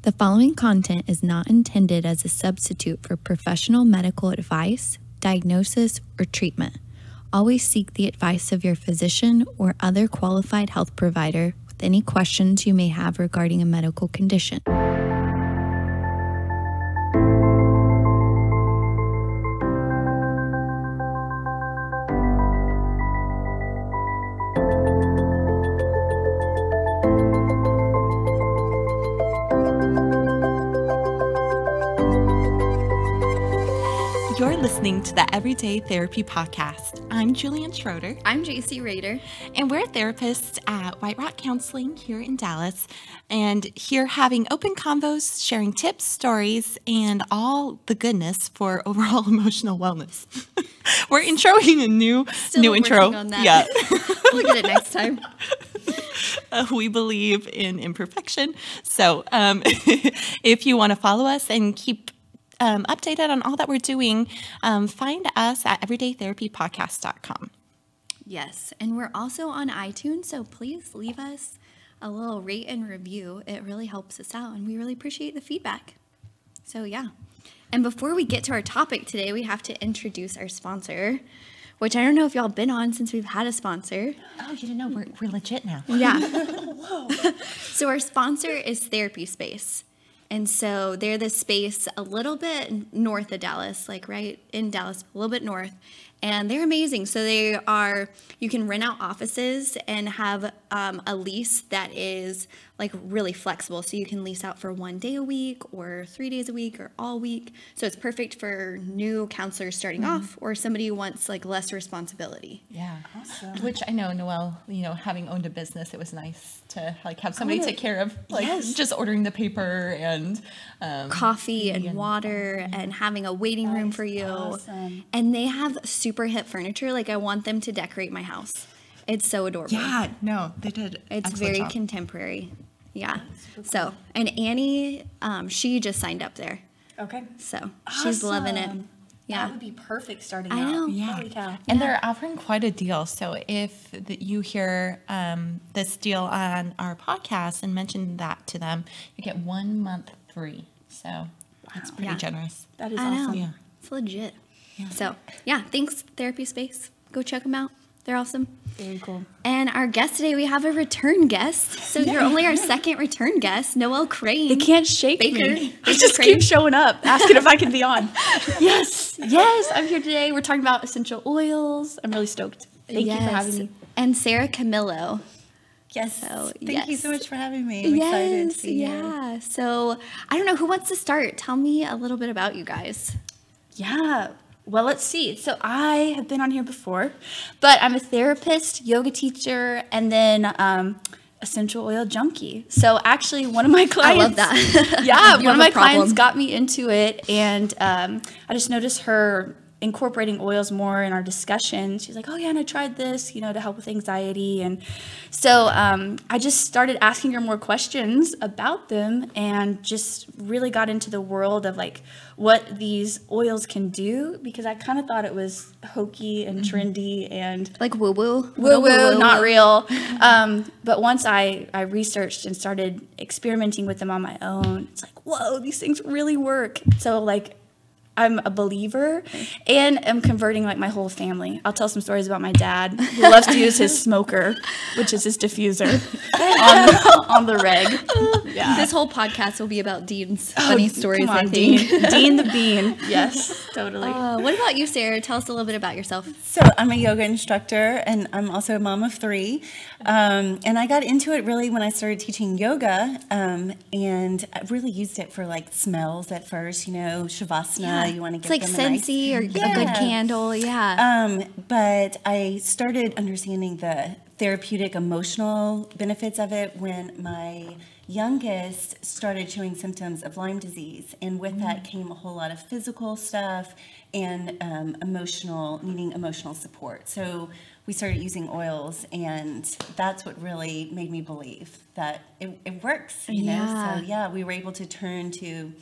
The following content is not intended as a substitute for professional medical advice, diagnosis, or treatment. Always seek the advice of your physician or other qualified health provider with any questions you may have regarding a medical condition. You're listening to the Everyday Therapy Podcast. I'm Julianne Schroeder. I'm JC Rader. And we're therapists at White Rock Counseling here in Dallas. And here having open convos, sharing tips, stories, and all the goodness for overall emotional wellness. We're introing a new intro. On that. Yeah. We'll get it next time. We believe in imperfection. So if you want to follow us and keep updated on all that we're doing, find us at everydaytherapypodcast.com. Yes, and we're also on iTunes, so please leave us a little rate and review. It really helps us out, and we really appreciate the feedback. So yeah, and before we get to our topic today, we have to introduce our sponsor, which I don't know if y'all been on since we've had a sponsor. Oh, you didn't know we're legit now. Yeah. Whoa. So our sponsor is Therapy Space. And so they're the space a little bit north of Dallas, like right in Dallas, a little bit north. And they're amazing. So you can rent out offices and have a lease that is like really flexible. So you can lease out for 1 day a week or 3 days a week or all week. So it's perfect for new counselors starting off or somebody who wants like less responsibility. Yeah. Awesome. Which I know, Noel, having owned a business, it was nice to like have somebody take care of just ordering the paper and coffee and water and having a waiting room for you. Awesome. And they have super hip furniture. Like I want them to decorate my house. It's so adorable. Yeah, no, they did. It's very contemporary. Yeah. So, and Annie, she just signed up there. Okay. So she's loving it. Yeah. That would be perfect starting I out. know. Yeah. Holy cow. And they're offering quite a deal. So if you hear this deal on our podcast and mention that to them, you get 1 month free. So that's pretty generous. That is I know. awesome. Yeah. It's legit. Yeah. So, yeah, thanks, Therapy Space. Go check them out. They're awesome. Very cool. And our guest today, we have a return guest. So you're only our second return guest, Noel Crane. They can't shake Baker. me. I just keep showing up, asking if I can be on. Yes, I'm here today. We're talking about essential oils. I'm really stoked. Thank you for having me. And Sarah Camillo. Yes. So, Thank you so much for having me. I'm excited to be here. Yeah. So I don't know, who wants to start? Tell me a little bit about you guys. Yeah. Well, let's see. So I have been on here before, but I'm a therapist, yoga teacher, and then essential oil junkie. So actually one of my clients... I love that. Yeah, one of my problem. clients got me into it, and I just noticed her incorporating oils more in our discussion. She's like, oh yeah, and I tried this, to help with anxiety. And so I just started asking her more questions about them and just really got into the world of like what these oils can do, because I kind of thought it was hokey and trendy and Like woo-woo? woo-woo, not real. But once I researched and started experimenting with them on my own, it's like, whoa, these things really work. So like, I'm a believer and am converting like my whole family. I'll tell some stories about my dad, who loves to use his smoker, which is his diffuser, on the reg. Yeah. This whole podcast will be about Dean's funny stories, Come on, I think. Dean the Bean. Yes, totally. What about you, Sarah? Tell us a little bit about yourself. So I'm a yoga instructor, and I'm also a mom of 3. And I got into it really when I started teaching yoga, and I really used it for like smells at first, Shavasana. You want to It's give like them a nice... Scentsy or a good candle, yeah. But I started understanding the therapeutic emotional benefits of it when my youngest started showing symptoms of Lyme disease, and with that came a whole lot of physical stuff and needing emotional support. So we started using oils, and that's what really made me believe that it works, Yeah. So yeah, we were able to turn to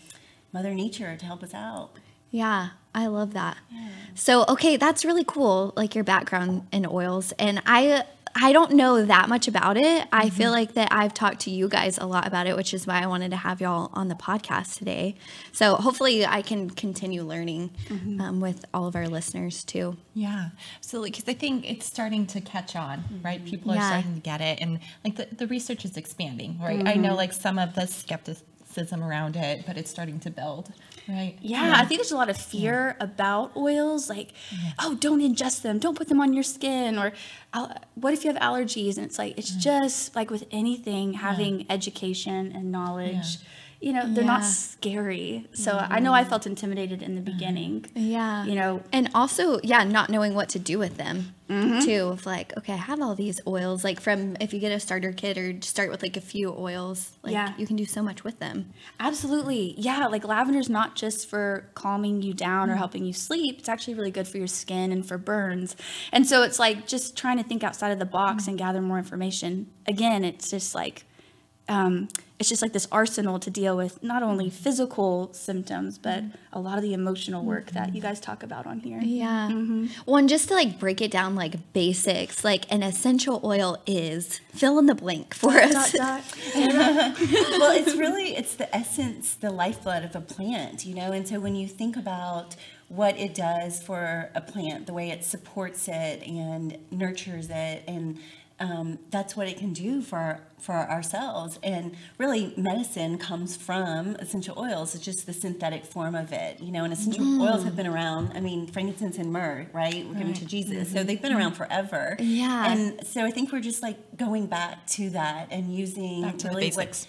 Mother Nature to help us out. Yeah, I love that. Yeah. So, okay, that's really cool, like your background in oils. And I I don't know that much about it. I feel like that I've talked to you guys a lot about it, which is why I wanted to have y'all on the podcast today. So hopefully I can continue learning with all of our listeners too. Yeah, absolutely. Because I think it's starting to catch on, right? People are Yeah. starting to get it. And like the research is expanding, right? I know like some of the skepticism around it, but it's starting to build, right? Yeah, I think there's a lot of fear about oils, like, oh, don't ingest them, don't put them on your skin, or what if you have allergies? And it's like, it's just like with anything, having education and knowledge, you know, they're not Yeah. scary. So I know I felt intimidated in the beginning. Yeah. You know, And also, not knowing what to do with them too. Of like, okay, I have all these oils. Like from, if you get a starter kit or start with like a few oils, like Yeah. you can do so much with them. absolutely. Yeah, like lavender's not just for calming you down or helping you sleep. It's actually really good for your skin and for burns. And so it's like just trying to think outside of the box and gather more information. Again, it's just like this arsenal to deal with not only physical symptoms, but a lot of the emotional work that you guys talk about on here. Yeah. Well, and just to like break it down, like basics, like an essential oil is fill in the blank for us. Dot. Well, it's the essence, the lifeblood of a plant, you know? And so when you think about what it does for a plant, the way it supports it and nurtures it, and that's what it can do for ourselves. And really, medicine comes from essential oils. It's just the synthetic form of it, you know. And essential oils have been around. I mean, frankincense and myrrh, right? We're given to Jesus, so they've been around forever. Yeah. And so I think we're just like going back to that and using Back to the really basics.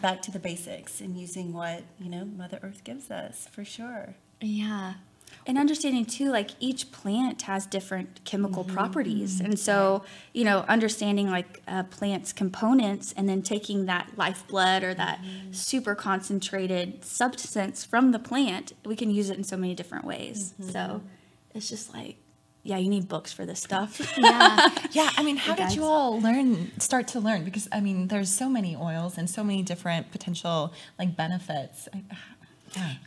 back to the basics and using what, you know, Mother Earth gives us, for sure. Yeah. And understanding too, like each plant has different chemical properties. And so, you know, understanding like a plant's components and then taking that lifeblood or that super concentrated substance from the plant, we can use it in so many different ways. So it's just like, yeah, you need books for this stuff. Yeah. Yeah, I mean, how did guys. you all start to learn? Because, I mean, there's so many oils and so many different potential, like, benefits.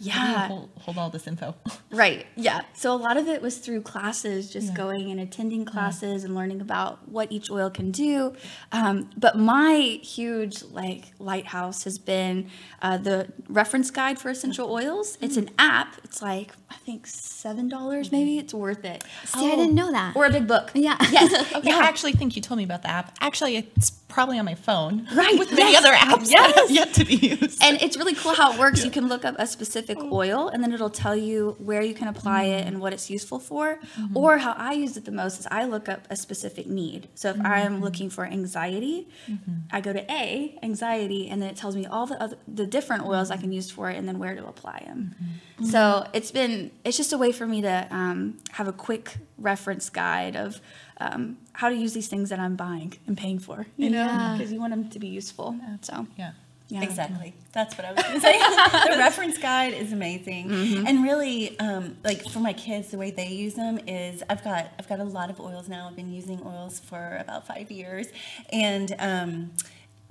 Yeah. How do you hold all this info? Right. Yeah. So a lot of it was through classes, just going and attending classes and learning about what each oil can do. But my huge like lighthouse has been the reference guide for essential oils. It's an app. It's like, I think $7 maybe. It's worth it. See, I didn't know that. Or a big book. Yeah. Yes. Okay, I actually think you told me about the app. Actually, it's probably on my phone. Right, With many yes, other apps that have yet to be used. And it's really cool how it works. You can look up a specific oil and then it'll tell you where you can apply it and what it's useful for. Or how I use it the most is I look up a specific need. So if I am looking for anxiety, I go to anxiety, and then it tells me all the different oils I can use for it and then where to apply them. So it's just a way for me to have a quick reference guide of how to use these things that I'm buying and paying for, you know, because you want them to be useful. So Yeah. yeah. Exactly. That's what I was going to say. The reference guide is amazing. And really, like for my kids, the way they use them is I've got a lot of oils now. I've been using oils for about 5 years. And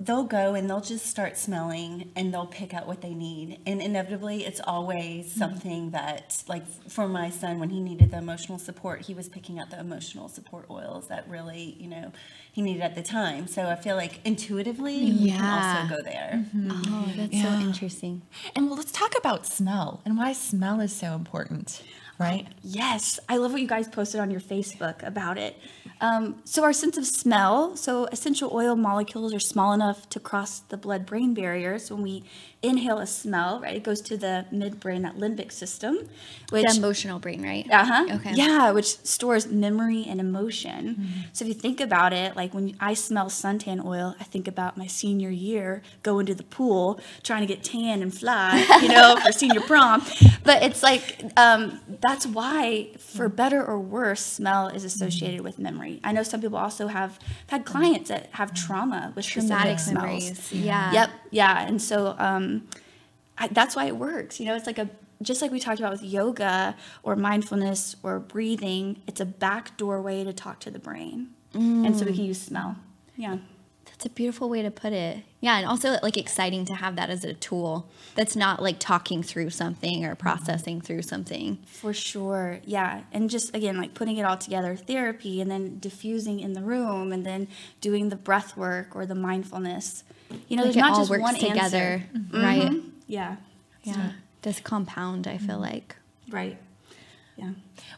they'll go and they'll just start smelling and they'll pick out what they need. And inevitably, it's always something that, like for my son, when he needed the emotional support, he was picking out the emotional support oils that really, you know, he needed at the time. So I feel like intuitively, we can also go there. Oh, that's so interesting. And well, let's talk about smell and why smell is so important, right? Yes, I love what you guys posted on your Facebook about it. So our sense of smell, so essential oil molecules are small enough to cross the blood-brain barrier. So when we inhale a smell, right, it goes to the midbrain, that limbic system, which The emotional brain, right? Okay. yeah, which stores memory and emotion. So if you think about it, like when I smell suntan oil, I think about my senior year, going to the pool, trying to get tan and fly, you know, for senior prom. But it's like, that's why, for better or worse, smell is associated with memory. I know some people also have had clients that have trauma with Traumatic specific memories. smells. Yeah. Yep. Yeah. And so that's why it works. You know, it's like just like we talked about with yoga or mindfulness or breathing, it's a back doorway to talk to the brain. And so we can use smell. Yeah. That's a beautiful way to put it. Yeah, and also like exciting to have that as a tool that's not like talking through something or processing through something. For sure. Yeah. And just, again, like putting it all together, therapy, and then diffusing in the room, and then doing the breath work or the mindfulness. You know, Like there's it not all just works one together, answer. right? Yeah. Yeah. Does compound, I feel like. Right. Yeah.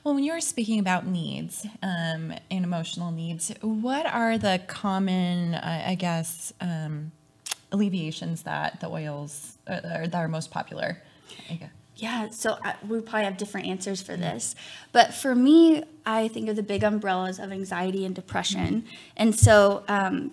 Well, when you were speaking about needs and emotional needs, what are the common, I guess, alleviations that the oils that are most popular? Yeah, so we probably have different answers for this. But for me, I think of the big umbrellas of anxiety and depression. And so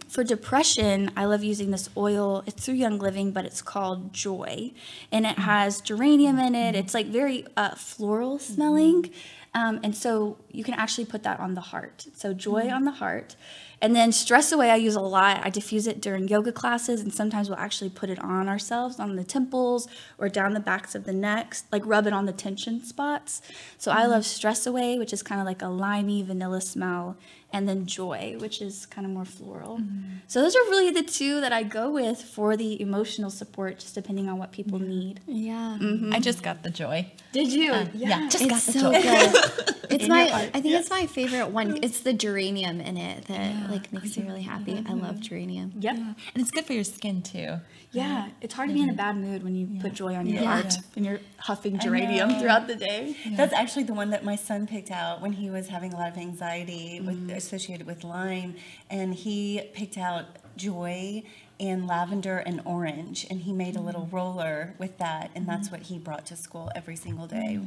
for depression, I love using this oil. It's through Young Living, but it's called Joy. And it has geranium in it. It's like very floral smelling. And so you can actually put that on the heart. So Joy on the heart. And then Stress Away I use a lot. I diffuse it during yoga classes, and sometimes we'll actually put it on ourselves, on the temples or down the backs of the necks, like rub it on the tension spots. So I love Stress Away, which is kind of like a limey vanilla smell, and then Joy, which is kind of more floral. So those are really the two that I go with for the emotional support, just depending on what people need. Yeah. I just got the Joy. Did you? Yeah, just got It's the so Joy. good. It's In my, your heart. I think it's my favorite one. It's the geranium in it that like makes me really happy. I love geranium. Yep. And it's good for your skin too. Yeah, it's hard to be in a bad mood when you put Joy on your Yeah. heart and you're huffing geranium throughout the day. That's actually the one that my son picked out when he was having a lot of anxiety associated with Lyme, and he picked out Joy and lavender and orange, and he made a little roller with that, and that's what he brought to school every single day.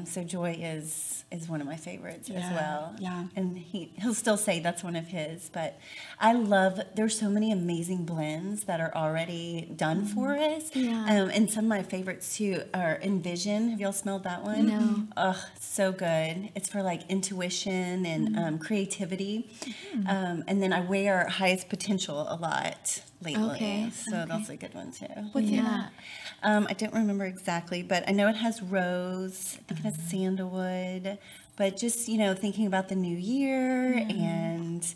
So Joy is one of my favorites as well. Yeah. And he'll still say that's one of his, but I love, there's so many amazing blends that are already done for us. Yeah. And some of my favorites too are Envision. Have y'all smelled that one? No. Oh, so good. It's for like intuition and creativity. And then I wear Highest Potential a lot lately. Okay. So that's a good one too. What's in Yeah. that? I don't remember exactly, but I know it has rose. I think it has sandalwood. But just, thinking about the new year and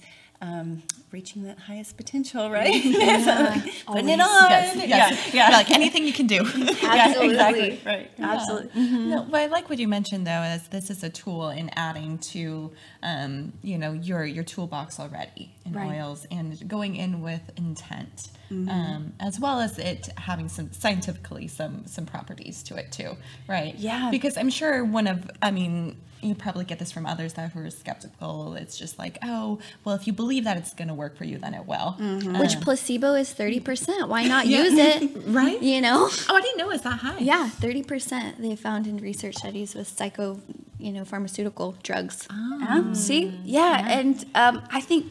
reaching that highest potential, right? Putting it on. Yes. Yeah. Like anything you can do. Absolutely. Exactly. Right. Absolutely. No, what I like what you mentioned though is this is a tool in adding to your toolbox already in Right. oils and going in with intent, as well as it having some scientifically some properties to it too, right? Yeah. Because I'm sure you probably get this from others that who are skeptical. It's just like, oh, well, if you believe that it's going to work for you, then it will. Which placebo is 30%. Why not use it? Right? Oh, I didn't know it was that high. Yeah, 30% they found in research studies with pharmaceutical drugs. See? Yeah. And I think,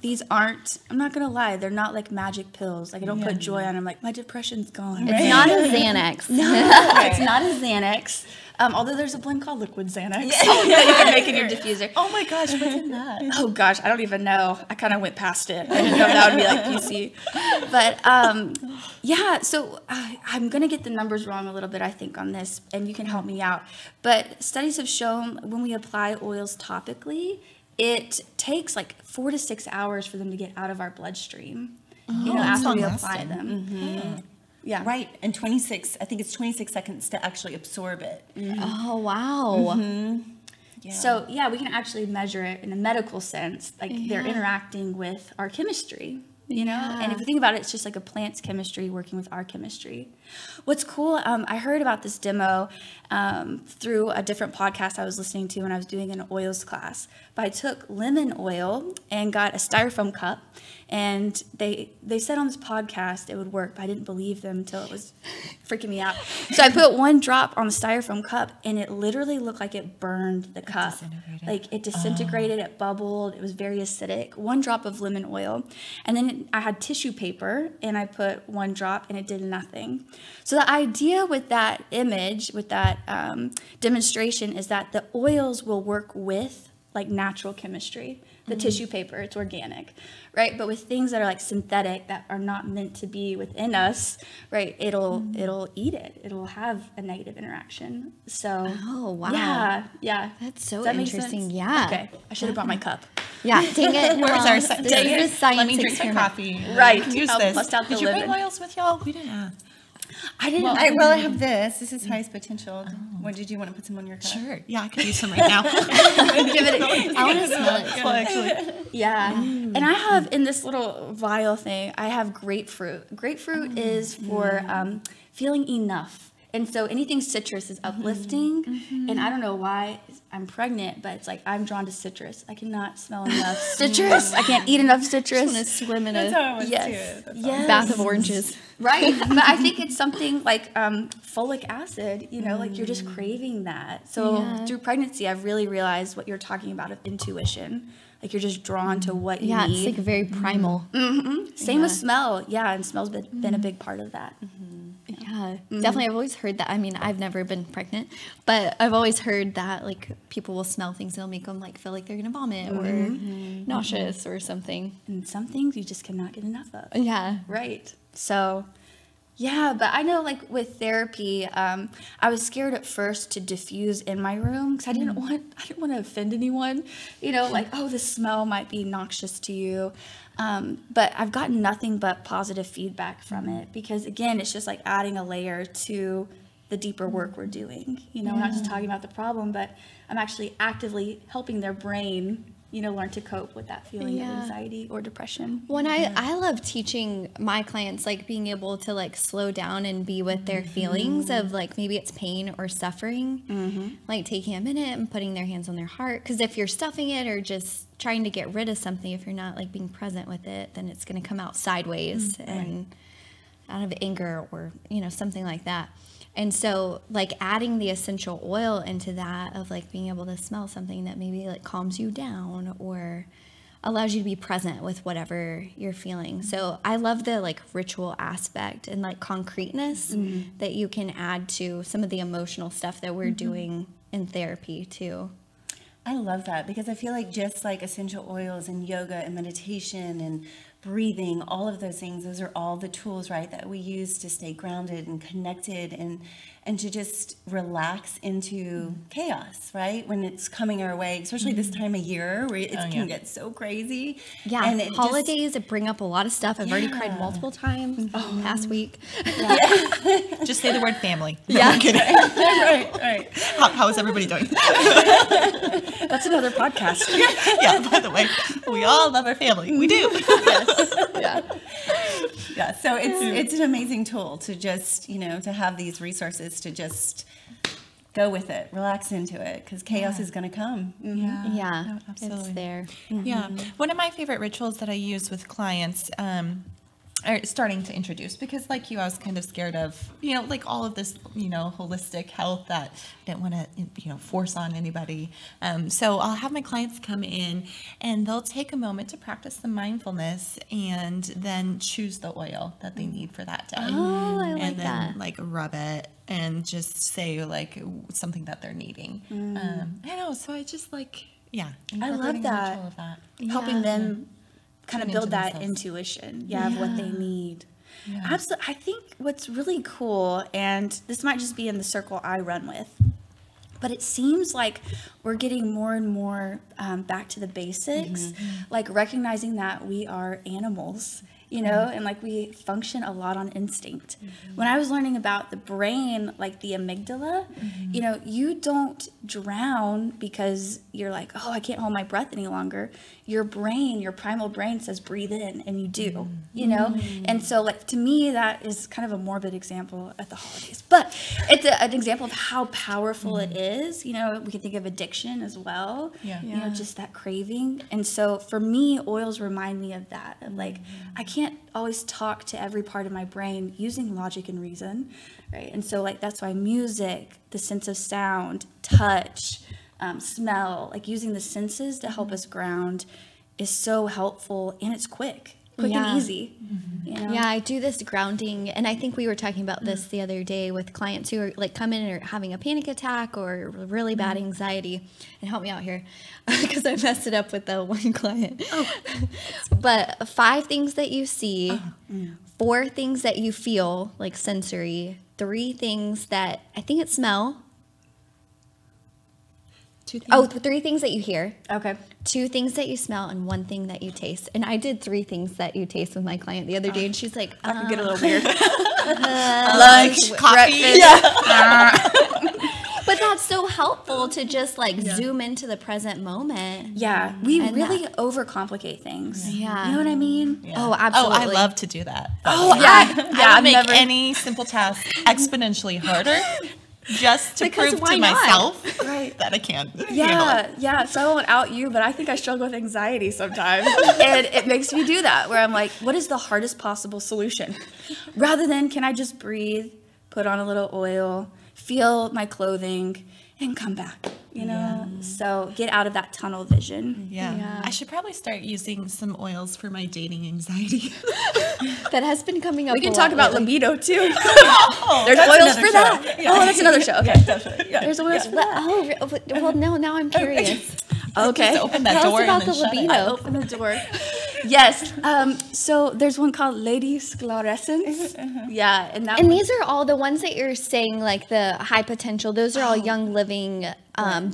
these aren't, I'm not going to lie, they're not like magic pills. Like I don't put Joy on, I'm like, my depression's gone. It's not a Xanax. It's not a Xanax. Although there's a blend called Liquid Xanax that you can make in your diffuser. Oh my gosh, what's in that? Oh gosh, I don't even know. I kind of went past it. I didn't know that would be like PC. But so I'm going to get the numbers wrong a little bit, I think, on this, and you can help me out. But studies have shown when we apply oils topically, it takes like 4 to 6 hours for them to get out of our bloodstream, after we apply them. Yeah. Right. And I think it's 26 seconds to actually absorb it. Oh, wow. Yeah. So, we can actually measure it in a medical sense. Like they're interacting with our chemistry, And if you think about it, it's just like a plant's chemistry working with our chemistry. What's cool, I heard about this demo through a different podcast I was listening to when I was doing an oils class. But I took lemon oil and got a styrofoam cup. And they said on this podcast it would work, but I didn't believe them until it was freaking me out. So I put one drop on the styrofoam cup, and it literally looked like it burned the cup. Like it disintegrated, it bubbled, it was very acidic. 1 drop of lemon oil. And then I had tissue paper, and I put 1 drop, and it did nothing. So the idea with that image, with that demonstration, is that the oils will work with like natural chemistry. the tissue paper, it's organic, right? But with things that are like synthetic, that are not meant to be within us, right, it'll eat it. It'll have a negative interaction. So, Oh, wow. Yeah. That's so Does that make interesting. sense? Yeah. Okay, I should have brought my cup. Yeah, dang it. Where's Well, our this dang is it. a science Let me drink my experiment. coffee. Right. I can use I'll this. bust out the Did you bring lemon. oils with y'all? We didn't have. I didn't. I have this. This is highest potential. What did you want to put some on your cup? Sure. Yeah, I could use some right now. give it. I want to smell it. Well, actually. Yeah. And I have in this little vial thing, I have grapefruit. Grapefruit is for feeling enough. And so anything citrus is uplifting. And I don't know why I'm pregnant, but it's like I'm drawn to citrus. I cannot smell enough citrus. I can't eat enough citrus. I want to swim in That's a how it was Yes. too. Yes. bath of oranges. Right. But I think it's something like folic acid, you know, like you're just craving that. So through pregnancy, I've really realized what you're talking about of intuition. Like you're just drawn to what you Yeah, need. it's like very primal. Same with smell. Yeah, and smell's been a big part of that. Yeah, definitely. I've always heard that. I mean, I've never been pregnant, but I've always heard that like people will smell things that'll make them like feel like they're gonna vomit or nauseous or something. And some things you just cannot get enough of. Yeah. Right. So, yeah, but I know like with therapy, I was scared at first to diffuse in my room because I didn't want to offend anyone. You know, like, oh, the smell might be noxious to you. But I've gotten nothing but positive feedback from it because again, it's just like adding a layer to the deeper work we're doing. You know, we're not just talking about the problem, but I'm actually actively helping their brain, you know, learn to cope with that feeling of anxiety or depression. When I love teaching my clients, like being able to like slow down and be with their feelings of like maybe it's pain or suffering, like taking a minute and putting their hands on their heart. Because if you're stuffing it or just trying to get rid of something, if you're not like being present with it, then it's going to come out sideways and out of anger or, you know, something like that. And so like adding the essential oil into that of like being able to smell something that maybe like calms you down or allows you to be present with whatever you're feeling. So I love the like ritual aspect and like concreteness that you can add to some of the emotional stuff that we're doing in therapy too. I love that because I feel like just like essential oils and yoga and meditation and breathing, all of those things, those are all the tools, right, that we use to stay grounded and connected and to just relax into chaos, right, when it's coming our way, especially this time of year where it can get so crazy. Yeah, and it holidays, it bring up a lot of stuff. I've already cried multiple times past week. Just say the word family. Yeah. I'm kidding. right. How is everybody doing? That's another podcast. Yeah, by the way, we all love our family. We do. Yeah, so it's an amazing tool to just, you know, to have these resources to just go with it, relax into it, because chaos is going to come. Yeah, No, absolutely. it's there. Yeah. One of my favorite rituals that I use with clients are starting to introduce, because like you, I was kind of scared of, you know, like all of this, you know, holistic health that I didn't want to, you know, force on anybody. So I'll have my clients come in and they'll take a moment to practice the mindfulness and then choose the oil that they need for that day. Oh, I like and then that. like rub it and just say like something that they're needing. I know. So I just like, I love incorporating the that. ritual of that. Helping them kind of Tune build into that themselves. intuition, of what they need. Absolutely. I think what's really cool, and this might just be in the circle I run with, but it seems like we're getting more and more back to the basics, like recognizing that we are animals, you know, and like we function a lot on instinct. When I was learning about the brain, like the amygdala, you know, you don't drown because you're like, oh, I can't hold my breath any longer. Your brain, your primal brain says breathe in, and you do, you know? And so like to me, that is kind of a morbid example at the holidays, but it's an example of how powerful it is. You know, we can think of addiction as well, you know, just that craving. And so for me, oils remind me of that, of like, I can't always talk to every part of my brain using logic and reason, right? And so like that's why music, the sense of sound, touch, smell, like using the senses to help us ground is so helpful, and it's quick. quick Yeah. and easy. You know? Yeah, I do this grounding, and I think we were talking about this the other day with clients who are like come in and are having a panic attack or really bad anxiety. And help me out here, because I messed it up with the one client. But 5 things that you see, 4 things that you feel, like sensory, 3 things that I think it's smell. 2 things. Oh, 3 things that you hear. Okay. 2 things that you smell and 1 thing that you taste. And I did 3 things that you taste with my client the other day, and she's like, That could get a little weird. Lunch, coffee. But that's so helpful to just like zoom into the present moment. Yeah, we And really overcomplicate things. Yeah. You know what I mean? Yeah. Oh, absolutely. Oh, I love to do that. Oh, yeah. yeah. I I've would make never. any simple task exponentially harder just to Because prove why to not? myself Right. that I can. handle it. Yeah. So I won't out you, but I think I struggle with anxiety sometimes. And it makes me do that, where I'm like, what is the hardest possible solution? Rather than, can I just breathe, put on a little oil, feel my clothing, and come back, you know? So get out of that tunnel vision. Yeah. I should probably start using some oils for my dating anxiety. That has been coming up. We can a talk lot about lately. libido too. There's that's oils another for show. that. Oh, that's another show. Okay. There's oils for that. Oh, well, no, now I'm curious. Okay. Just open that Tell door us about and then the shut it. libido. I open the door. Yes. So there's one called Lady Sclerescence. Yeah, and that And one, these are all the ones that you're saying, like the high potential. Those are all young living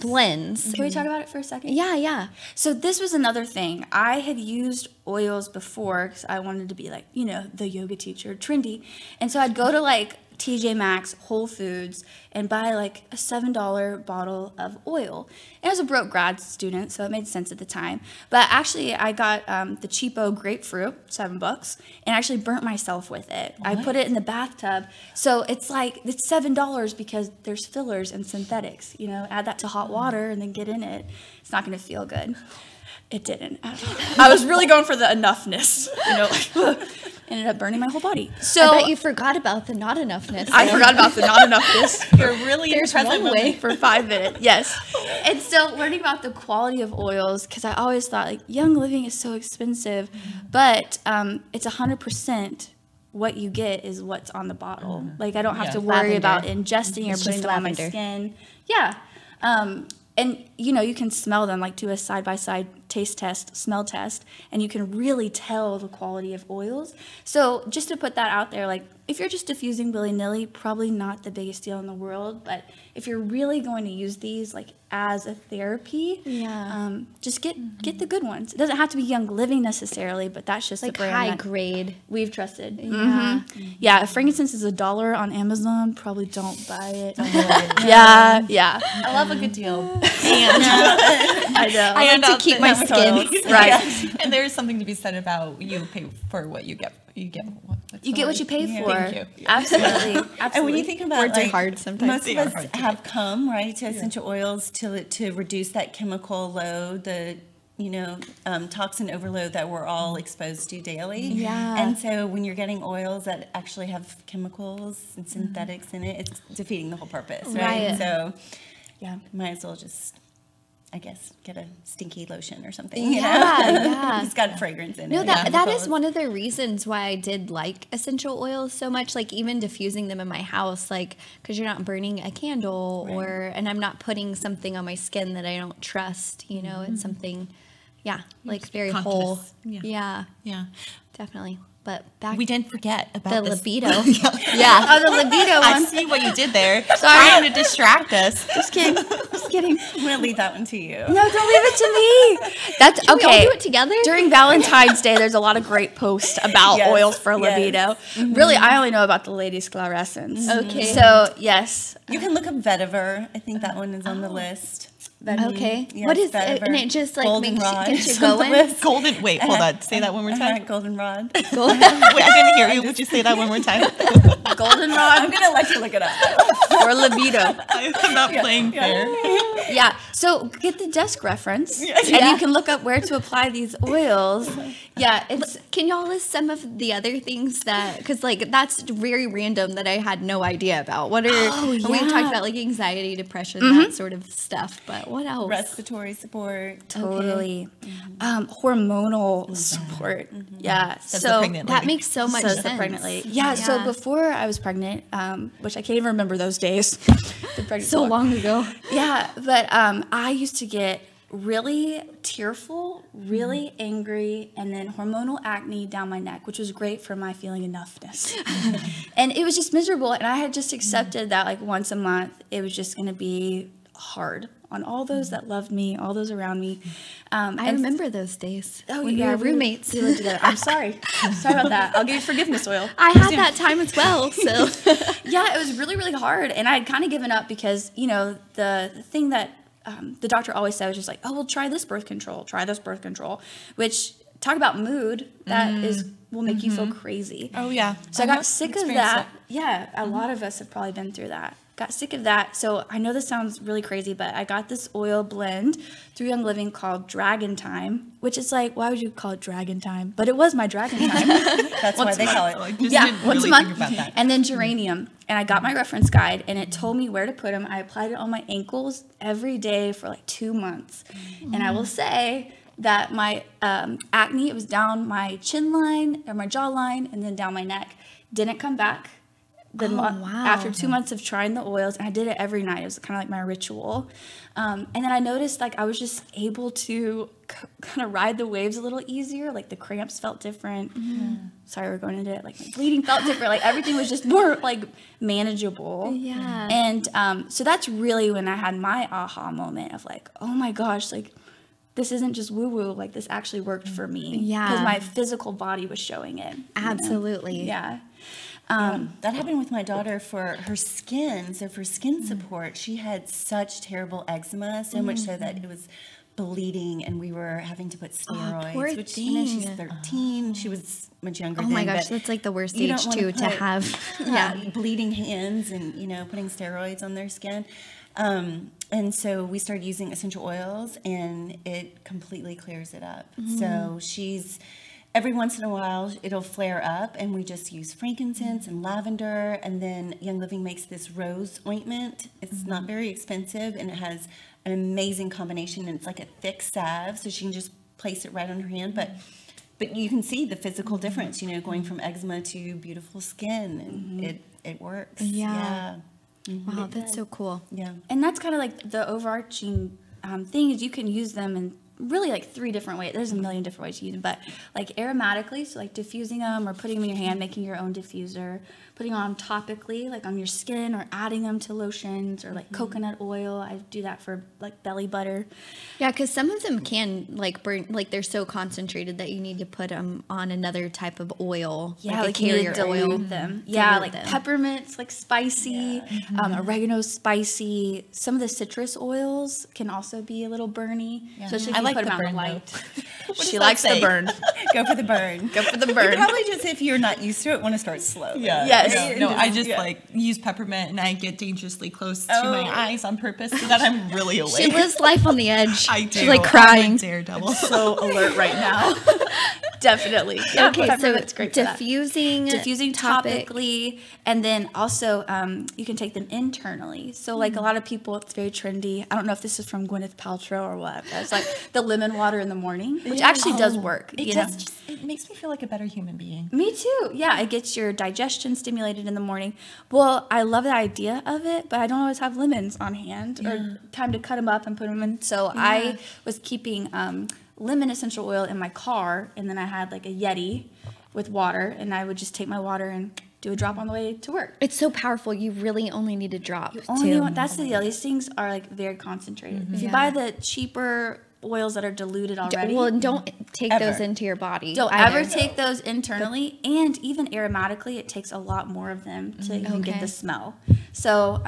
blends. can we talk about it for a second? Yeah, yeah. So this was another thing. I had used oils before because I wanted to be like, you know, the yoga teacher, trendy. And so I'd go to like TJ Maxx, Whole Foods, and buy like a $7 bottle of oil. And I was a broke grad student, so it made sense at the time. But actually, I got the cheapo grapefruit, $7, and actually burnt myself with it. I put it in the bathtub. So it's like, it's $7 because there's fillers and synthetics. You know, add that to hot water and then get in it. It's not going to feel good. It didn't. I was really going for the enoughness, you know, like, ended up burning my whole body. So I bet you forgot about the not enoughness. I forgot about the not enoughness You're really in the There's present one way. moment. for 5 minutes. Yes. And so learning about the quality of oils, because I always thought like young living is so expensive, but it's 100%. What you get is what's on the bottle. Like I don't have Yeah. to worry Lavender. about ingesting It's or putting just them on my lavender. skin. Yeah. And you know, you can smell them, like do a side-by-side taste test, smell test, and you can really tell the quality of oils. So just to put that out there, like if you're just diffusing willy-nilly, probably not the biggest deal in the world, but if you're really going to use these like as a therapy, just get the good ones. It doesn't have to be Young Living necessarily, but that's just like the brand high that grade. we've trusted. Yeah. Yeah, if frankincense is $1 on Amazon, probably don't buy it. Yeah. I love a good deal. I know. I like to keep my skin. Right. And there is something to be said about you pay for what you get. You get what you pay for. Thank you. Absolutely. And when you think about Words are like, hard sometimes. most They of are us hard to have come right to essential oils to reduce that chemical load, the toxin overload that we're all exposed to daily. Yeah. And so when you're getting oils that actually have chemicals and synthetics in it, it's defeating the whole purpose, right? Right. So Yeah. might as well just, I guess, get a stinky lotion or something. You Yeah, know? yeah. It's got fragrance in No, it. that is one of the reasons why I did like essential oils so much, like even diffusing them in my house, like because you're not burning a candle and I'm not putting something on my skin that I don't trust, you know, it's something, like very conscious. whole. Yeah. Yeah, definitely. But back We didn't forget the about this. libido. Yeah. Oh, the libido I one. see what you did there. Sorry. Trying to distract us. Just kidding. Just kidding. I'm going to leave that one to you. No, don't leave it to me. That's Can we all okay. do it together? During Valentine's Day, there's a lot of great posts about Yes, oils for yes. libido. Really, I only know about the Lady Sclerescence. Okay. So, yes. You can look up vetiver. I think that one is on the list. Okay. Yes, What is it? vetiver. And it just like Goldenrod gets you is on the going? list. Golden. Wait, hold on. Say that one more time. Goldenrod. Wait, I didn't hear you. Would you say that one more time? I'm Goldenrod going to let you look it up. or libido. I'm not playing fair. Yeah. So get the desk reference, and you can look up where to apply these oils. Yeah. It's Can y'all list some of the other things that, because like that's very random that I had no idea about. What are, we talked about like anxiety, depression, that sort of stuff, but What else? Respiratory support. Totally. Hormonal support. Yeah. Says the So pregnant That lady. makes so much says sense. the pregnant lady. Yeah, so Yeah. before I was pregnant, which I can't even remember those days. The pregnant So part. long ago. Yeah, but I used to get really tearful, really angry, and then hormonal acne down my neck, which was great for my feeling enoughness. And it was just miserable, and I had just accepted that like once a month, it was just going to be hard on all those that loved me, all those around me. I remember those days when we yeah, were roommates. We lived together. I'm sorry. Sorry about that. I'll give you forgiveness oil. I had that time as well. So Yeah, it was really, really hard. And I had kind of given up because, you know, the thing that the doctor always said was just like, oh, well, try this birth control, which talk about mood, that will make you feel crazy. Oh, yeah. So I got sick of experienced that. Yeah, a lot of us have probably been through that. Got sick of that. So I know this sounds really crazy, but I got this oil blend through Young Living called Dragon Time, which is like, why would you call it Dragon Time? But it was my Dragon Time. That's why they call it. Like, just Yeah, didn't once really a month. think about that. And then geranium. And I got my reference guide, and it told me where to put them. I applied it on my ankles every day for like 2 months. And I will say that my acne, it was down my chin line, or my jawline, and then down my neck. Didn't come back. wow. After 2 months of trying the oils, and I did it every night. It was kind of like my ritual. And then I noticed like I was just able to kind of ride the waves a little easier. Like the cramps felt different. Sorry, we're going into it. Like my bleeding felt different. Like everything was just more like manageable. Yeah. And so that's really when I had my aha moment of like, oh my gosh, like this isn't just woo-woo. Like this actually worked for me. Yeah. Because my physical body was showing it. you know? Absolutely. Yeah. That happened with my daughter for her skin. So for skin support, she had such terrible eczema, so much so that it was bleeding, and we were having to put steroids. poor which you know, she's thing. 13. She was much younger. Oh my then, gosh, but that's like the worst you don't age wanna too to put, have. bleeding hands and putting steroids on their skin. And so we started using essential oils, and it completely clears it up. So she's every once in a while it'll flare up, and we just use frankincense and lavender, and then Young Living makes this rose ointment. It's not very expensive, and it has an amazing combination, and it's like a thick salve, so she can just place it right on her hand. But you can see the physical difference, going from eczema to beautiful skin, and it works. Yeah. Yeah. Wow, that's so cool. Yeah. And that's kind of like the overarching thing is you can use them in really like 3 different ways. There's a million different ways to use them, but like aromatically, so like diffusing them or putting them in your hand, making your own diffuser, putting on topically, like on your skin, or adding them to lotions, or like coconut oil. I do that for like belly butter. Yeah, because some of them can like burn, like they're so concentrated that you need to put them on another type of oil, Yeah, like a like you need carrier to dilute oil. them. Yeah, like them. peppermint's like spicy, oregano spicy. Some of the citrus oils can also be a little burny. Especially if I you like put the them on burn, light. does She that likes the say? burn. Go for the burn. Go for the You burn. probably just, if you're not used to it, want to start slow. Yeah. Yes. Yeah. No, I just like use peppermint, and I get dangerously close to my eyes on purpose so that I'm really awake. She lives life on the edge. I do. She's like I'm a crying. daredevil. So alert right now. Definitely. Yeah, Okay, so peppermint's great for that. diffusing Topic. topically, and then also you can take them internally. So like a lot of people, it's very trendy. I don't know if this is from Gwyneth Paltrow or what, but it's like the lemon water in the morning, which actually does work. It makes me feel like a better human being. Me too. Yeah, it gets your digestion stimulated in the morning. Well, I love the idea of it, but I don't always have lemons on hand or time to cut them up and put them in. So I was keeping lemon essential oil in my car, and then I had like a Yeti with water, and I would just take my water and do a drop on the way to work. It's so powerful. You really only need a drop. That's the deal. These things are like very concentrated. If you buy the cheaper oils that are diluted already, Well, don't take Ever. those into your body. don't either. ever take those internally, and even aromatically, it takes a lot more of them to even get Okay. the smell. So,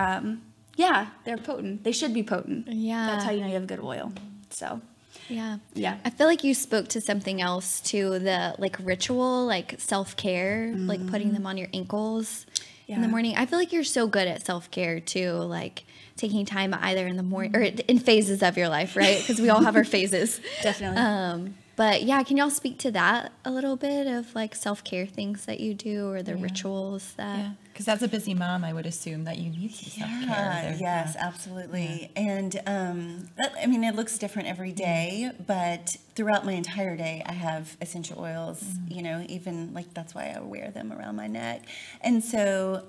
yeah, they're potent. They should be potent. Yeah. That's how you know you have good oil. So, Yeah. yeah. I feel like you spoke to something else too, the like ritual, like self-care, like putting them on your ankles in the Yeah. morning. I feel like you're so good at self-care too, like taking time either in the morning or in phases of your life, right? Because we all have our phases. Definitely. But yeah, can y'all speak to that a little bit of like self-care things that you do or the rituals that? Yeah, because as a busy mom, I would assume that you need some self-care. Yes, absolutely. And I mean, it looks different every day, but throughout my entire day, I have essential oils, you know, even like that's why I wear them around my neck. And so,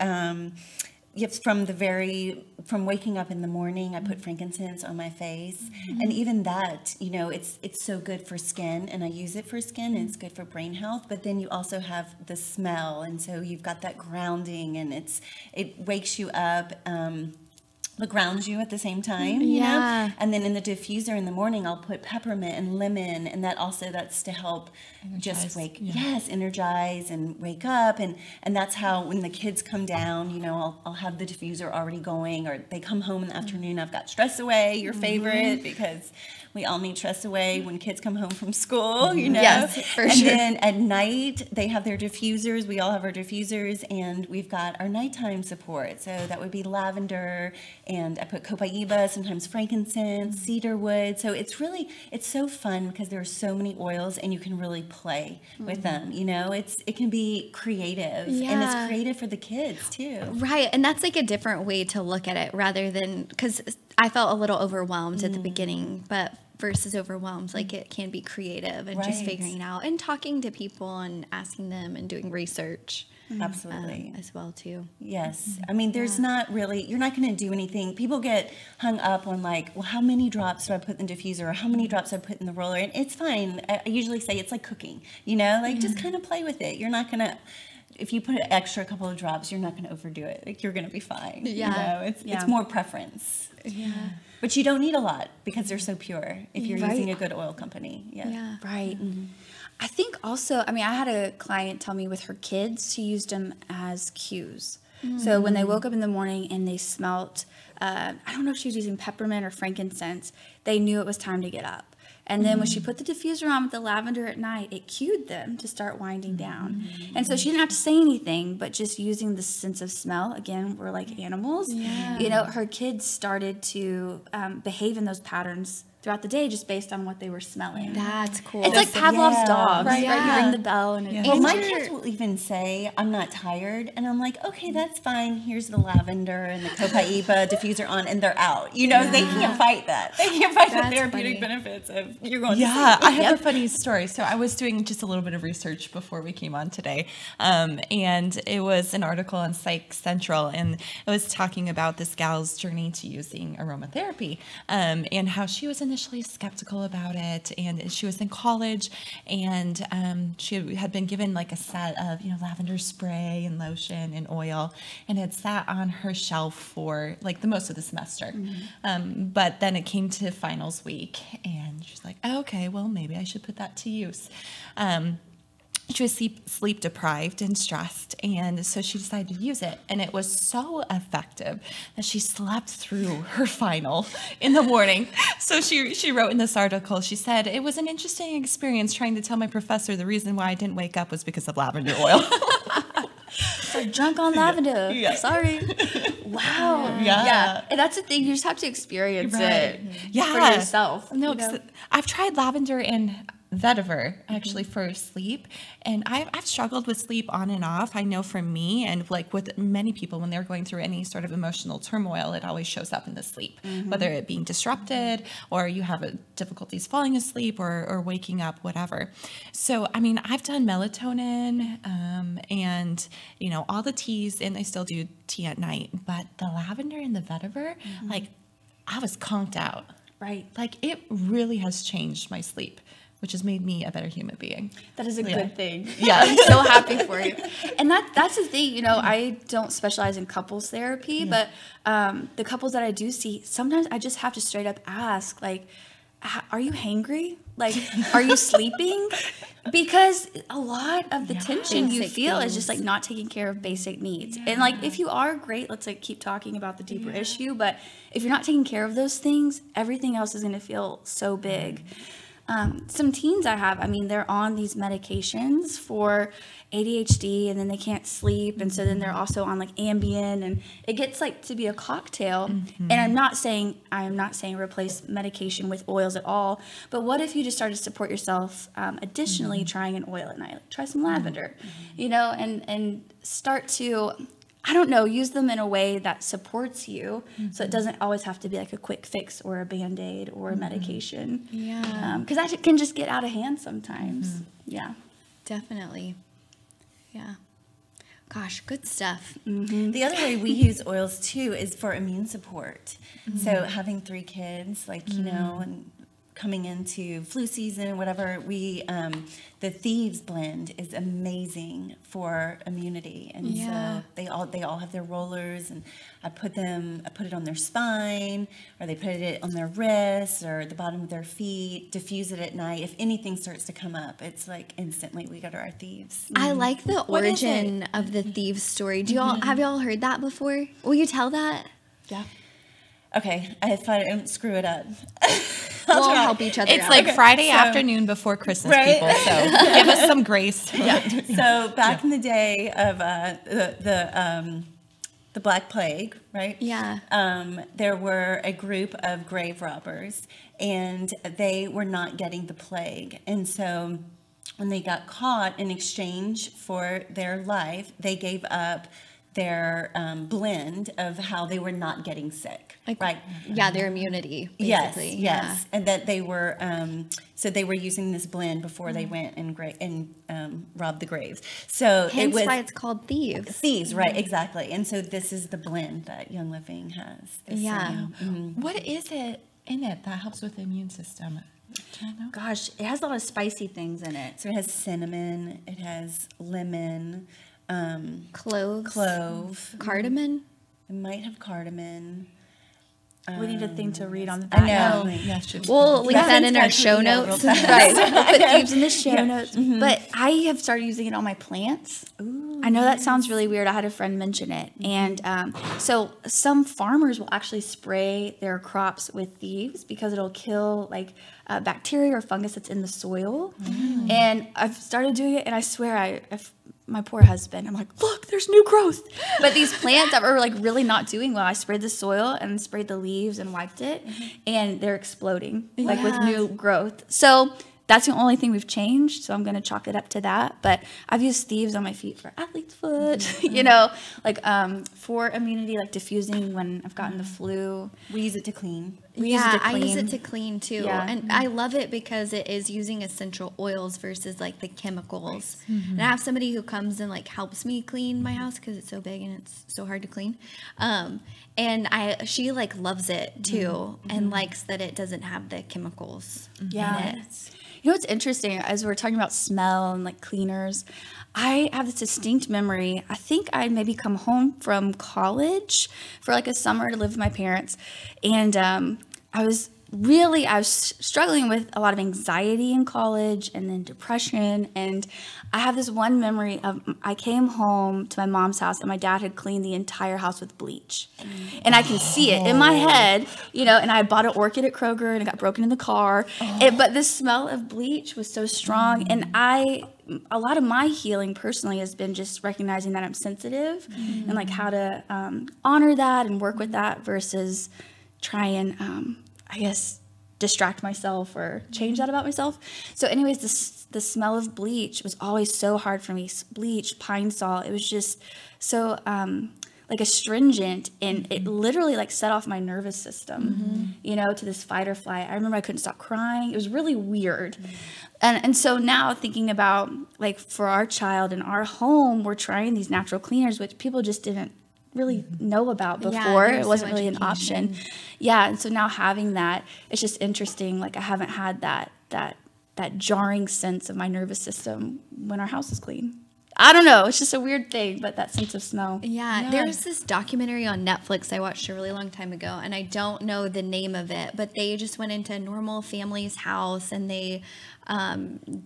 yes, from waking up in the morning, I put frankincense on my face, and even that, you know, it's so good for skin, and I use it for skin, and it's good for brain health. But then you also have the smell, and so you've got that grounding, and it wakes you up. But grounds you at the same time, you know? And then in the diffuser in the morning, I'll put peppermint and lemon, and that's to help energize, energize and wake up. And that's how when the kids come down, you know, I'll have the diffuser already going, or they come home in the afternoon, I've got Stress Away, your favorite, because we all need Stress Away when kids come home from school, you know? Yes, for sure. And then at night, they have their diffusers. We all have our diffusers, and we've got our nighttime support. So that would be lavender, and I put copaiba, sometimes frankincense, cedar wood. So it's so fun because there are so many oils, and you can really play with them, you know? It can be creative, and it's creative for the kids too. Right, and that's like a different way to look at it rather than, because I felt a little overwhelmed at the beginning, but versus overwhelmed, like it can be creative and just figuring it out and talking to people and asking them and doing research. Absolutely. As well too. Yes. I mean, there's not really, you're not going to do anything. People get hung up on like, well, how many drops do I put in the diffuser, or how many drops do I put in the roller? And it's fine. I usually say it's like cooking, you know, like just kind of play with it. You're not going to, if you put an extra couple of drops, you're not going to overdo it. Like you're going to be fine. Yeah. You know, it's more preference. Yeah. But you don't need a lot because they're so pure if you're using a good oil company. Yeah. Right. I think also, I mean, I had a client tell me with her kids, she used them as cues. So when they woke up in the morning and they smelt, I don't know if she was using peppermint or frankincense, they knew it was time to get up. And then when she put the diffuser on with the lavender at night, it cued them to start winding down. And so she didn't have to say anything, but just using the sense of smell, again, we're like animals. You know, her kids started to behave in those patterns throughout the day just based on what they were smelling. That's cool. It's like Pavlov's dogs, right? Yeah. You ring the bell and it Well, my kids will even say, I'm not tired. And I'm like, okay, that's fine. Here's the lavender and the copaiba diffuser on, and they're out. You know, they can't fight that. They can't fight the therapeutic benefits of you're going to sleep. I have a funny story. So I was doing just a little bit of research before we came on today. And it was an article on Psych Central, and it was talking about this gal's journey to using aromatherapy, and how she was initially skeptical about it. And she was in college, and she had been given like a set of, you know, lavender spray and lotion and oil, and had sat on her shelf for like the most of the semester. But then it came to finals week, and she's like, oh, okay, well, maybe I should put that to use. She was sleep deprived and stressed, and so she decided to use it. And it was so effective that she slept through her final in the morning. So she wrote in this article, she said, it was an interesting experience trying to tell my professor the reason why I didn't wake up was because of lavender oil. So drunk on lavender. Sorry. Wow. Yeah. And that's the thing. You just have to experience it for yourself. No, because I've tried lavender and vetiver actually for sleep, and I've struggled with sleep on and off. I know for me, and like with many people, when they're going through any sort of emotional turmoil, it always shows up in the sleep, whether it being disrupted or you have difficulties falling asleep or waking up, whatever. So I mean, I've done melatonin and you know, all the teas, and I still do tea at night, but the lavender and the vetiver, like I was conked out. Right. Like it really has changed my sleep, which has made me a better human being. That is a good thing. Yeah. I'm so happy for you. And that's the thing, you know, I don't specialize in couples therapy, but the couples that I do see, sometimes I just have to straight up ask, like, are you hangry? Like, are you sleeping? Because a lot of the tension you feel is just like not taking care of basic needs. And like, if you are, great, let's like keep talking about the deeper issue. But if you're not taking care of those things, everything else is going to feel so big. some teens I have, I mean, they're on these medications for ADHD, and then they can't sleep, and so then they're also on like Ambien, and it gets like to be a cocktail. And I'm not saying replace medication with oils at all, but what if you just started to support yourself, additionally trying an oil at night, like try some lavender, you know, and start to, I don't know, use them in a way that supports you, so it doesn't always have to be like a quick fix or a Band-Aid or a medication. Yeah. Because that can just get out of hand sometimes. Yeah. Definitely. Yeah. Gosh, good stuff. The other way we use oils too is for immune support. So having 3 kids, like, you know, and coming into flu season, whatever, we the Thieves blend is amazing for immunity, and so they all have their rollers, and I put it on their spine, or they put it on their wrists or the bottom of their feet, diffuse it at night. If anything starts to come up, it's like instantly we go to our Thieves. I like the origin of the Thieves story. Have y'all heard that before? Will you tell that? Yeah. Okay, I thought I don't screw it up. We'll help each other It's out. like Friday afternoon before Christmas, people. So give us some grace. So back in the day of the Black Plague, right? Yeah. There were a group of grave robbers, and they were not getting the plague. And so when they got caught, in exchange for their life, they gave up their blend of how they were not getting sick, right? Yeah, their immunity, basically. Yes. And that they were, so they were using this blend before they went and robbed the graves. So Hence it was why it's called Thieves. Thieves, right? Exactly. And so this is the blend that Young Living has. Yeah. What is it in it that helps with the immune system? Do you know? Gosh, it has a lot of spicy things in it. So it has cinnamon, it has lemon, Cloves. clove, Cardamom. it might have cardamom. We need a thing to read on the I back. know. We'll link that in our show Real notes. fast. Right. We'll put Thieves in the show notes. But I have started using it on my plants. I know that sounds really weird. I had a friend mention it. And so some farmers will actually spray their crops with Thieves because it'll kill like bacteria or fungus that's in the soil. And I've started doing it, and I swear my poor husband, I'm like, look, there's new growth. But these plants that were like really not doing well, I sprayed the soil and sprayed the leaves and wiped it, and they're exploding like with new growth. So that's the only thing we've changed. So I'm going to chalk it up to that. But I've used Thieves on my feet for athlete's foot, you know, like for immunity, like diffusing when I've gotten the flu. We use it to clean. I use it to clean too. Yeah. And I love it because it is using essential oils versus like the chemicals. And I have somebody who comes and like helps me clean my house because it's so big and it's so hard to clean. And she like loves it too and likes that it doesn't have the chemicals in it. You know what's interesting, as we're talking about smell and like cleaners, I have this distinct memory. I think I'd maybe come home from college for like a summer to live with my parents. And I was struggling with a lot of anxiety in college and then depression. And I have this one memory of I came home to my mom's house and my dad had cleaned the entire house with bleach. And I can see it in my head, you know, and I had bought an orchid at Kroger and it got broken in the car. But the smell of bleach was so strong. And a lot of my healing personally has been just recognizing that I'm sensitive and like how to honor that and work with that versus try and I guess distract myself or change that about myself. So anyways, the smell of bleach was always so hard for me. Bleach, pine sol, it was just so like astringent, and it literally like set off my nervous system, you know, to this fight or flight. I remember I couldn't stop crying. It was really weird. And so now thinking about like for our child in our home, we're trying these natural cleaners, which people just didn't really know about before. It wasn't really an option. Yeah, and so now having that, it's just interesting. Like I haven't had that jarring sense of my nervous system when our house is clean. I don't know. It's just a weird thing, but that sense of smell. Yeah, there's this documentary on Netflix I watched a really long time ago, and I don't know the name of it, but they just went into a normal family's house, and they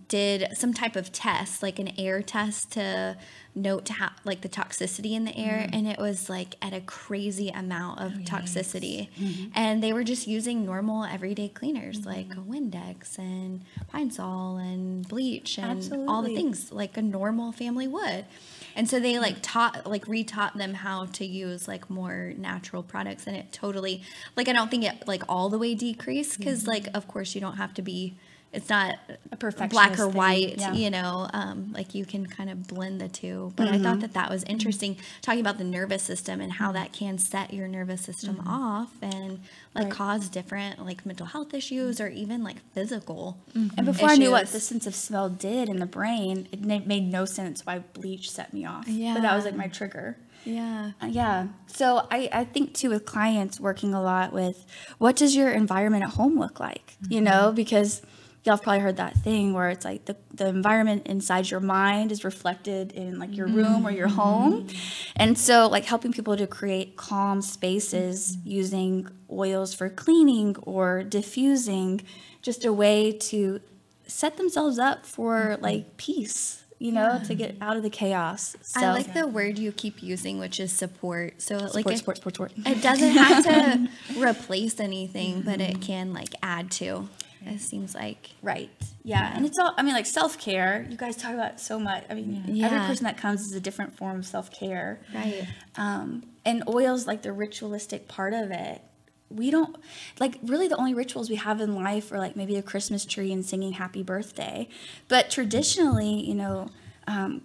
did some type of test, like an air test to note like the toxicity in the air, and it was like at a crazy amount of toxicity. And they were just using normal everyday cleaners like Windex and Pine Sol and bleach and all the things like a normal family would. And so they like retaught them how to use like more natural products, and it totally, like, I don't think it like all the way decreased, because like, of course you don't have to be, it's not A perfectionist black or thing, white, yeah. you know, like you can kind of blend the two. But I thought that was interesting, talking about the nervous system and how that can set your nervous system off and like cause different like mental health issues or even like physical And before I knew what issues. the sense of smell did in the brain, it made no sense why bleach set me off. Yeah. But that was like my trigger. Yeah. Yeah. So I think too with clients working a lot with what does your environment at home look like? You know, because y'all have probably heard that thing where it's like the environment inside your mind is reflected in like your room or your home. And so like helping people to create calm spaces using oils for cleaning or diffusing, just a way to set themselves up for like peace, you know, to get out of the chaos. So I like the word you keep using, which is support. So like support. it doesn't have to replace anything, but it can like add to. It seems like. Right. Yeah. And it's all, I mean, like self-care, you guys talk about it so much. I mean, every Yeah. person that comes is a different form of self-care. Right. And oil's like the ritualistic part of it. We don't, like, really the only rituals we have in life are like maybe a Christmas tree and singing happy birthday. But traditionally, you know,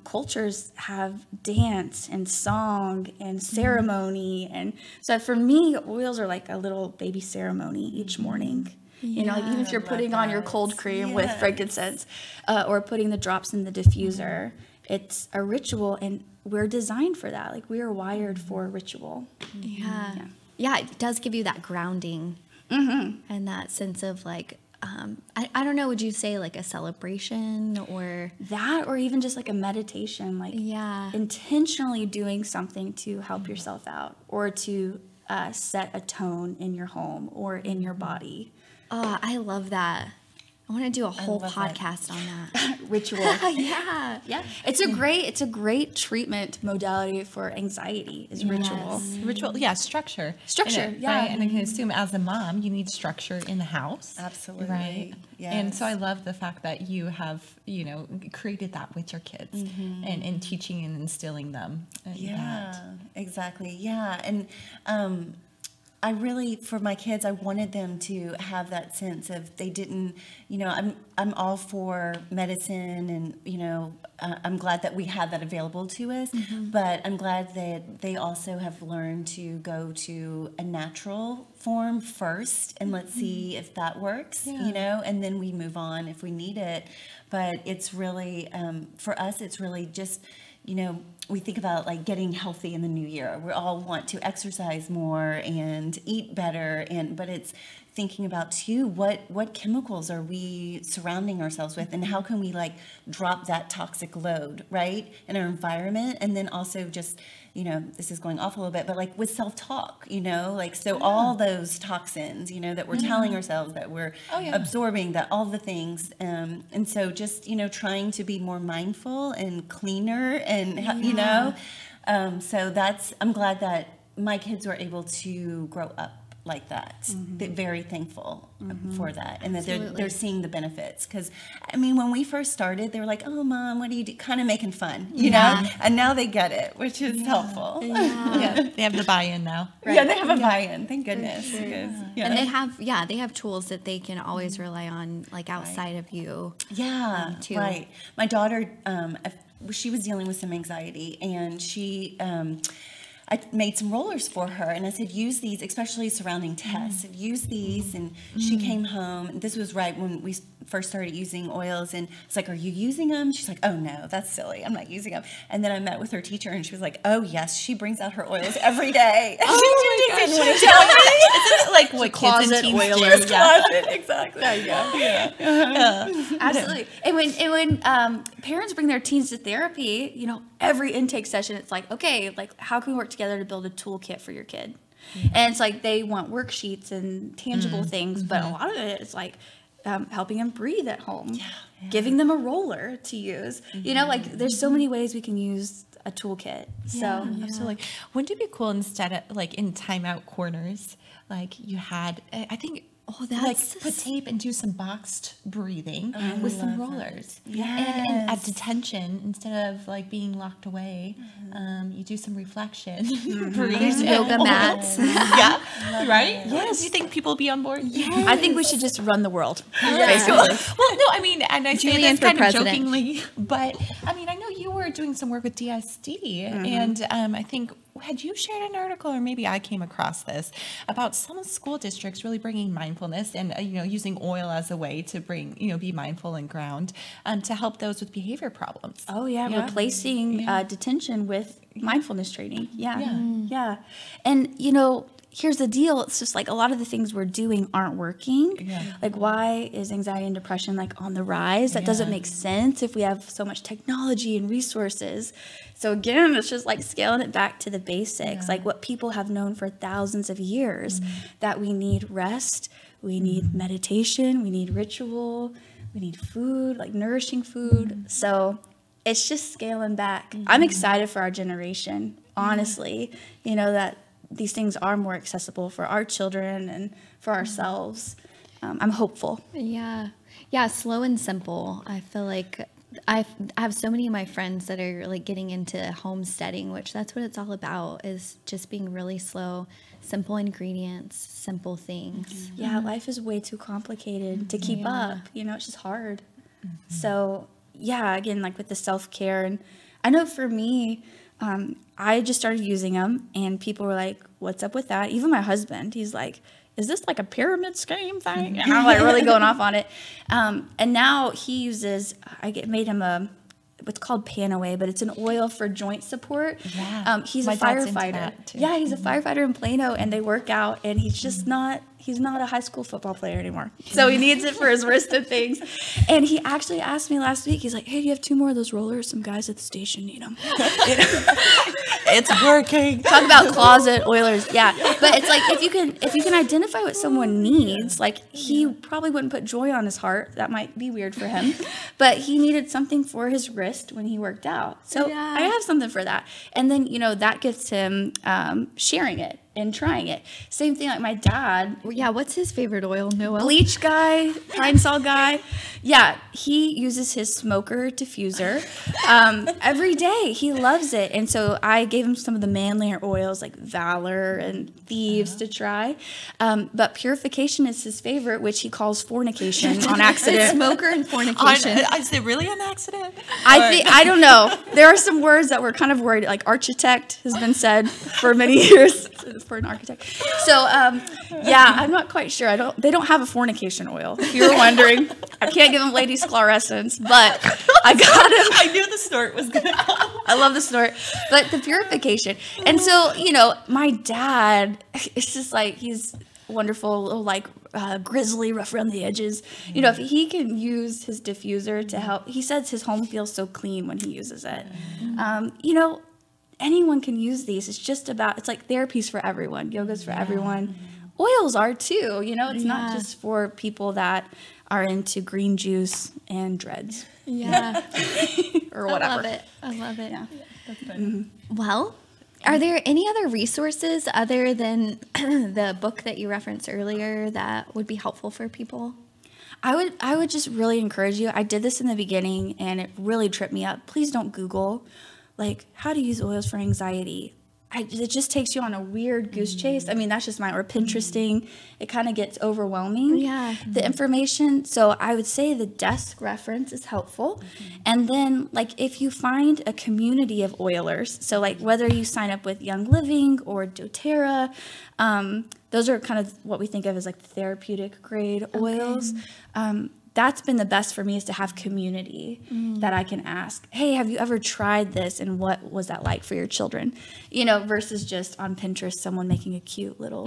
cultures have dance and song and ceremony. And so for me, oils are like a little baby ceremony each morning. You know, like even if you're putting on your cold cream with frankincense or putting the drops in the diffuser, it's a ritual, and we're designed for that. Like we are wired for ritual. Yeah, it does give you that grounding and that sense of like, I don't know, would you say like a celebration or? That, or even just like a meditation, like intentionally doing something to help yourself out or to set a tone in your home or in your body. Oh, I love that. I want to do a whole podcast on that. Ritual. Yeah. Yeah. It's a great treatment modality for anxiety is ritual. Ritual, yeah, structure. Structure, And yeah. Right? And I can assume as a mom, you need structure in the house. Absolutely. Right? Yes. And so I love the fact that you have, you know, created that with your kids and teaching and instilling them. Exactly. Yeah. And I really, for my kids, I wanted them to have that sense of they didn't, you know, I'm all for medicine and, you know, I'm glad that we have that available to us, but I'm glad that they also have learned to go to a natural form first and let's see if that works, you know, and then we move on if we need it. But it's really, for us, it's really just, you know, we think about like getting healthy in the new year. We all want to exercise more and eat better, but it's thinking about too what chemicals are we surrounding ourselves with, and how can we like drop that toxic load right in our environment, and then also just, you know, this is going off a little bit, but like with self-talk, you know, like so all those toxins, you know, that we're telling ourselves that we're absorbing, that all the things, and so just, you know, trying to be more mindful and cleaner and you know, so that's, I'm glad that my kids were able to grow up like that. Very thankful for that, and that they're seeing the benefits. Because I mean, when we first started, they were like, "Oh, Mom, what do you do?" Kind of making fun, you know. And now they get it, which is helpful. They have the buy-in now. Yeah, they have a buy-in. Thank goodness. Because, And they have tools that they can always rely on, like outside of you. Too. Right. My daughter, she was dealing with some anxiety, and she. I made some rollers for her, and I said, use these, especially surrounding tests. I said, use these, and she came home. This was right when we first started using oils, and I was like, are you using them? She's like, oh, no, that's silly. I'm not using them. And then I met with her teacher, and she was like, oh, yes, she brings out her oils every day. Oh, my gosh. Didn't want to tell me. Isn't it like what kids and teens do? Closet, exactly. Absolutely. And when parents bring their teens to therapy, you know, every intake session, it's like, okay, like how can we work together to build a toolkit for your kid? And it's like they want worksheets and tangible things, but a lot of it is like helping them breathe at home, giving them a roller to use. You know, like there's so many ways we can use a toolkit. So Absolutely. Wouldn't it be cool instead of like in timeout corners, like you had, I think, like put tape and do some boxed breathing with some rollers. And at detention, instead of like being locked away, you do some reflection. Breathe. There's yoga mats. Right? Yes. Do you think people will be on board? I think we should just run the world. Well, no, I mean, and I say Julian this for kind of president. jokingly, but I mean, I know you were doing some work with DSD, and I think, had you shared an article, or maybe I came across this, about some school districts really bringing mindfulness and, using oil as a way to bring, be mindful and ground to help those with behavior problems. Oh, replacing detention with mindfulness training. Yeah. And, here's the deal. It's just like a lot of the things we're doing aren't working. Like, why is anxiety and depression like on the rise? That doesn't make sense if we have so much technology and resources. So again, it's just like scaling it back to the basics, like what people have known for thousands of years, that we need rest, we need meditation, we need ritual, we need food, like nourishing food. So it's just scaling back. I'm excited for our generation, honestly, that these things are more accessible for our children and for ourselves. I'm hopeful. Yeah, slow and simple. I feel like I have so many of my friends that are like getting into homesteading, which that's what it's all about, is just being really slow, simple ingredients, simple things. Yeah, life is way too complicated to keep up. It's just hard. So again, like with the self-care, and I know for me, I just started using them, and people were like, what's up with that? Even my husband, he's like, is this like a pyramid scheme thing? And I'm like really going off on it. And now he uses, made him what's called Panaway, but it's an oil for joint support. He's a firefighter. He's a firefighter in Plano, and they work out, and he's just he's not a high school football player anymore. So he needs it for his wrist and things. And he actually asked me last week, he's like, hey, do you have 2 more of those rollers? Some guys at the station need them. It's working. Talk about closet oilers. Yeah. But it's like, if you can identify what someone needs, like he probably wouldn't put joy on his heart. That might be weird for him. But he needed something for his wrist when he worked out. So I have something for that. And then, that gets him sharing it and trying it. Same thing like my dad. Yeah, what's his favorite oil, Noel? Bleach guy, pine sol guy. Yeah, he uses his smoker diffuser every day. He loves it. And so I gave him some of the manlier oils like Valor and Thieves to try. But purification is his favorite, which he calls fornication on accident. Smoker and fornication. Is it really an accident? I don't know. There are some words that we're kind of worried, like architect has been said for many years for an architect. So, I'm not quite sure. They don't have a fornication oil, if you're wondering. I can't give him lady sclerescence, but I got him. I knew the snort was going to come. I love the snort. But the purification. And so, my dad, it's just like, he's wonderful, little like grizzly, rough around the edges. If he can use his diffuser to help, he says his home feels so clean when he uses it. Anyone can use these. It's just about, it's like therapies for everyone. Yoga's for everyone. Oils are too, it's not just for people that are into green juice and dreads. Yeah. Or whatever. I love it. Yeah. That's funny. Well, are there any other resources other than the book that you referenced earlier that would be helpful for people? I would just really encourage you. I did this in the beginning and it really tripped me up. Please don't Google like how to use oils for anxiety. It just takes you on a weird goose chase. I mean, that's just mine. Or Pinteresting. It kind of gets overwhelming, the information. So I would say the desk reference is helpful. And then, like, if you find a community of oilers, so, like, whether you sign up with Young Living or doTERRA, those are kind of what we think of as, like, therapeutic grade oils. That's been the best for me, is to have community that I can ask, hey, have you ever tried this? And what was that like for your children? Versus just on Pinterest, someone making a cute little,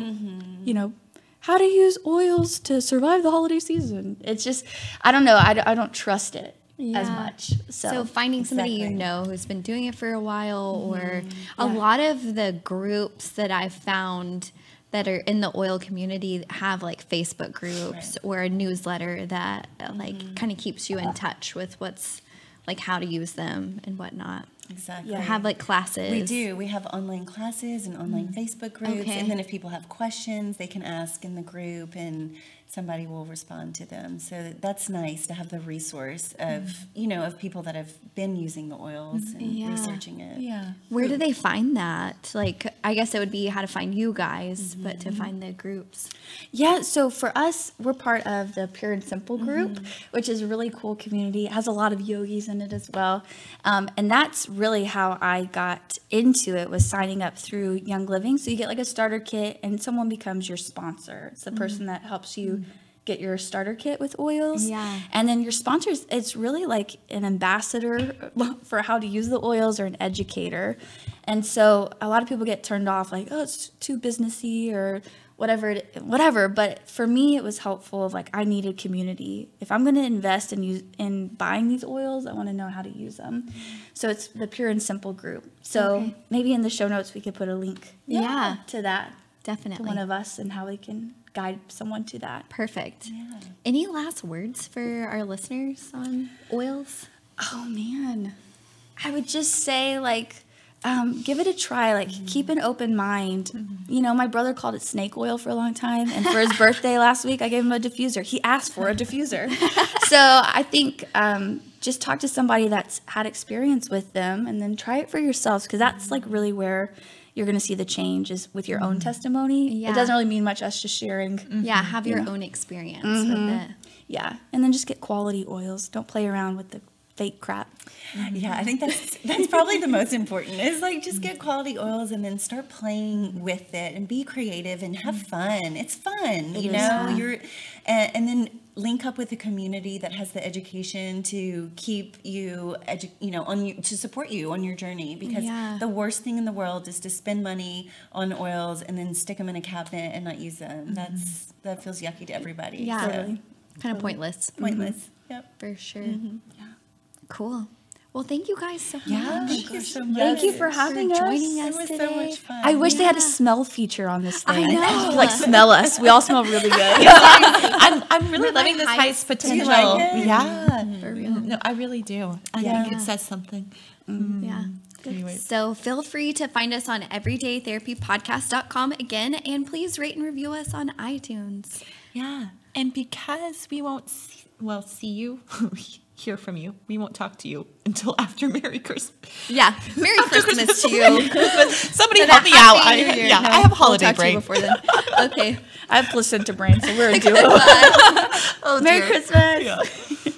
how to use oils to survive the holiday season. It's just, I don't know. I don't trust it as much. So finding somebody who's been doing it for a while, or a lot of the groups that I've found that are in the oil community have like Facebook groups or a newsletter that like kind of keeps you in touch with what's like how to use them and whatnot. Exactly. Yeah. Have like classes. We do. We have online classes and online Facebook groups. Okay. And then if people have questions, they can ask in the group and somebody will respond to them. So that's nice to have the resource of, of people that have been using the oils and researching it. Yeah. Where do they find that? Like, I guess it would be how to find you guys, but to find the groups. Yeah, so for us, we're part of the Pure and Simple group, which is a really cool community. It has a lot of yogis in it as well. And that's really how I got into it, was signing up through Young Living. So you get like a starter kit and someone becomes your sponsor. It's the person that helps you get your starter kit with oils. Yeah. And then your sponsors, it's really like an ambassador for how to use the oils or an educator. And so a lot of people get turned off like, oh, it's too businessy or whatever. But for me, it was helpful of like, I needed community. If I'm going to invest in buying these oils, I want to know how to use them. So it's the Pure and Simple group. So maybe in the show notes, we could put a link to that. Definitely. To one of us and how we can guide someone to that. Perfect. Yeah. Any last words for our listeners on oils? Oh, man. I would just say, like, give it a try. Like, keep an open mind. You know, my brother called it snake oil for a long time. And for his birthday last week, I gave him a diffuser. He asked for a diffuser. So I think just talk to somebody that's had experience with them and then try it for yourselves, because that's, like, really where you're going to see the change is with your own testimony. Yeah. It doesn't really mean much us just sharing. Yeah, have your own experience with it. Yeah. And then just get quality oils. Don't play around with the fake crap. Yeah, I think that's probably the most important, is like just get quality oils and then start playing with it and be creative and have fun. It's fun, you know. And then link up with a community that has the education to keep you, to support you on your journey. Because the worst thing in the world is to spend money on oils and then stick them in a cabinet and not use them. That feels yucky to everybody. Yeah, So, kind of pointless. pointless. Yep. For sure. Cool. Well, thank you guys so much. Yeah, thank you so much. Thank you for having us. joining It us was today. so much fun. I wish they had a smell feature on this thing. I know. Like, smell us. We all smell really good. I'm really loving this highest potential. like it? Yeah. For real. No, I really do. I think it says something. Yeah. Anyway. So feel free to find us on everydaytherapypodcast.com again, and please rate and review us on iTunes. Yeah. And because we won't see you, hear from you, we won't talk to you until after Merry Christmas. Yeah. Merry Christmas to you. Somebody help me out. Happy New Year. I No, have a holiday we'll talk break. to you before then. Okay. I have placenta brain, so we're a duo. Oh, Merry dear. Christmas. Yeah.